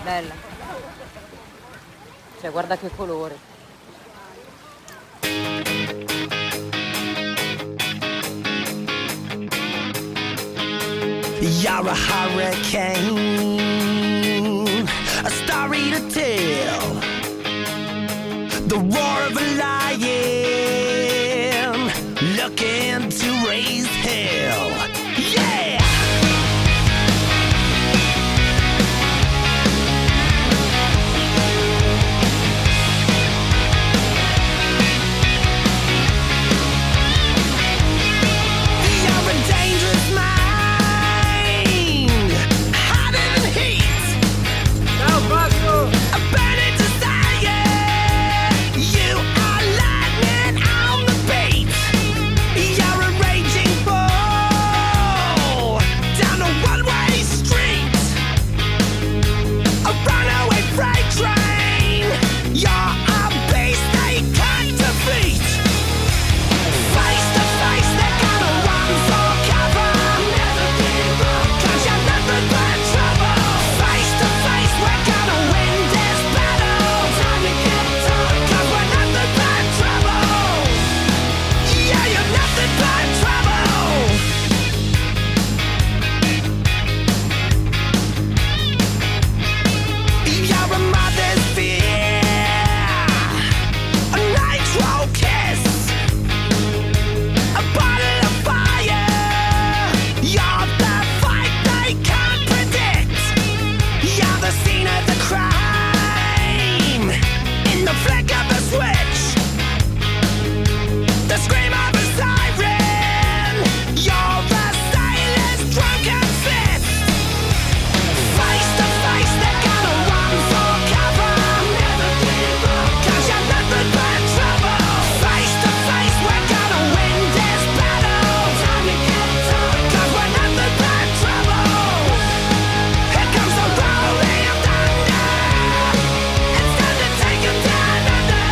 Bella. Cioè, guarda che colore. You're a hurricane, a story to tell, the roar of a lion looking to raise hell. Yeah! You're a dangerous mind, hotter than heat. Ciao Vasco! A burning desire. You are lightning on the beat. You're a raging bull down a one-way street. A runaway freight train. You're a beast they can't defeat. Face to face, they're gonna run for cover. Never give up, 'cause you're nothing but trouble. Face to face, we're gonna win this battle. Time to get tough, 'cause we're nothing but trouble. Yeah, you're nothing but trouble. You're a mother's fear, a nitro kiss, a bottle of fire. You're the fight they can't predict. You're the scene of the crime, in the flick of the switch, the scream of a siren. You're a sailor's drunken fist. Face to face, they're gonna run for cover. Never give up, 'cause you're nothing but trouble. Face to face, we're gonna win this battle. Time to get tough, 'cause we're nothing but trouble. Here comes the rolling thunder. It's time to take 'em down under.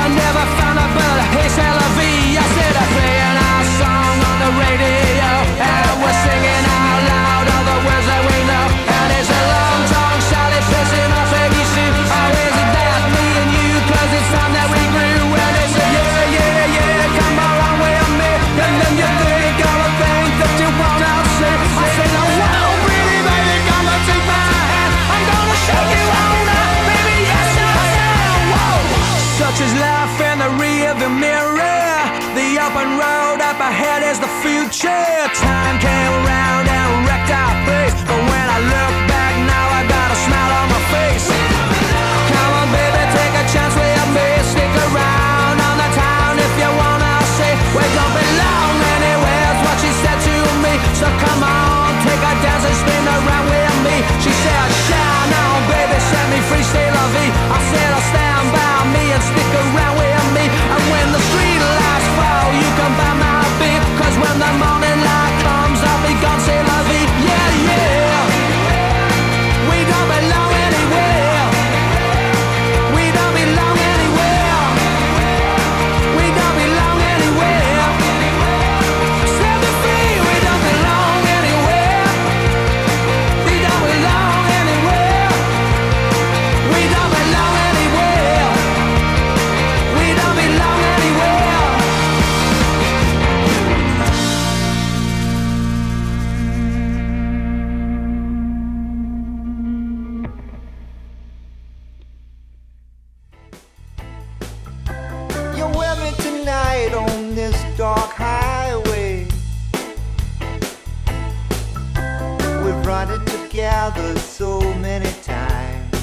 I never found a bird, hey, c'est la vie. I said I'm playing our song on the radio, and we're singing out loud all the words that we know. And it's a long tongue, Sally pissing off Peggy Sue. Oh, is it that, me and you, cause it's time that we grew. And it's a yeah, yeah, yeah, come along with me. And then you think all the things that you wanna say. I say, no, whoa, pretty baby, come and take my hand. I'm gonna show you all now, baby, yes I am. Whoa. Such is life in the rearview mirror. The open road up ahead is the future. Time came around and wrecked our place, but when I look back now, I got a smile on my face. Come on, baby, take a chance with me. Stick around on the town if you wanna see. We don't belong anywhere, is what she said to me. So come on, take a dance and spin around with me. She said, shine on, baby, set me free, stay la vie. I said, I'll stand by me and stick around with me. And when the street lights fall, you can buy my beat. Cause when the morning light comes, I'll be gone, say la vie. Yeah, yeah. We don't belong anywhere. We don't belong anywhere. We don't belong anywhere. Set me free, we don't belong anywhere. We don't belong anywhere. We don't belong anywhere. We don't belong anywhere. You're with me tonight on this dark highway. We've run it together so many times.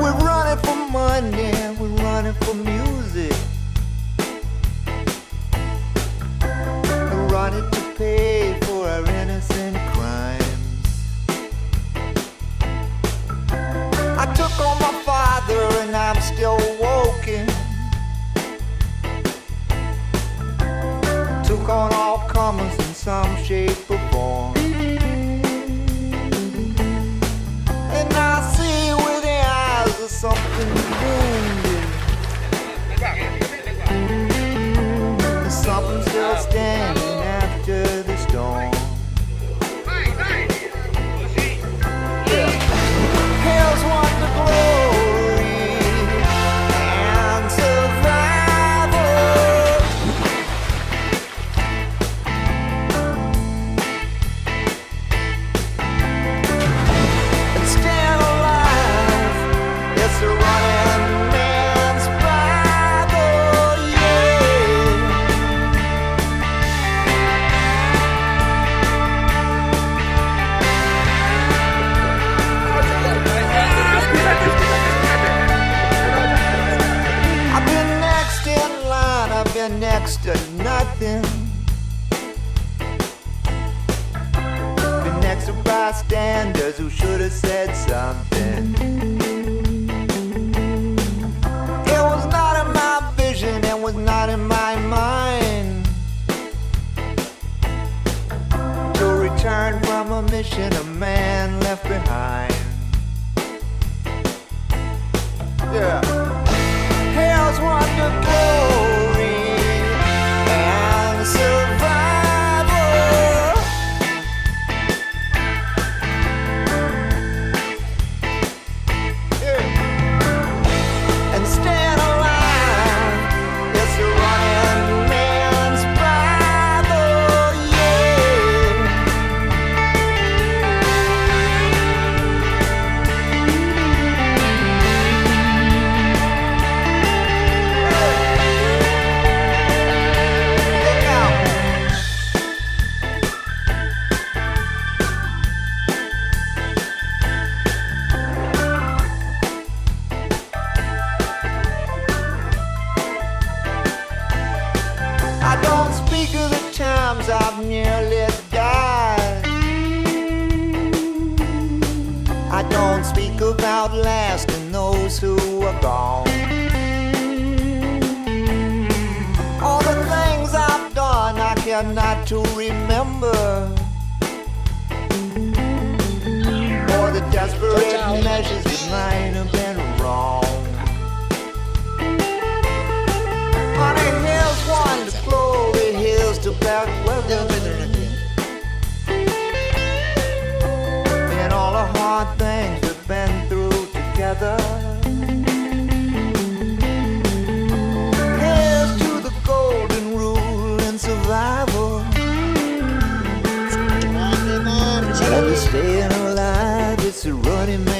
We're running for money, we're running for music. We're running to pay for our innocent crimes. I took on my father and I'm still walking. Took on all comers in some shape or form. And I see with the eyes of something wounded. There's something still standing after the storm. Here's what the glory and survival. And staying alive, it's a running man's Bible, yeah. I've been next in line, I've been next to nothing. Been next to bystanders who should have said something. It was not in my vision, it was not in my mind to return from a mission a man left behind. Yeah. Here's what the glory and survival. Yeah. And staying alive, it's a running man's Bible, yeah. Look out. I don't speak of the times I've nearly died. I don't speak of outlasting those who are gone. All the things I've done I care not to remember. Or the desperate measures that might have been wrong. money man.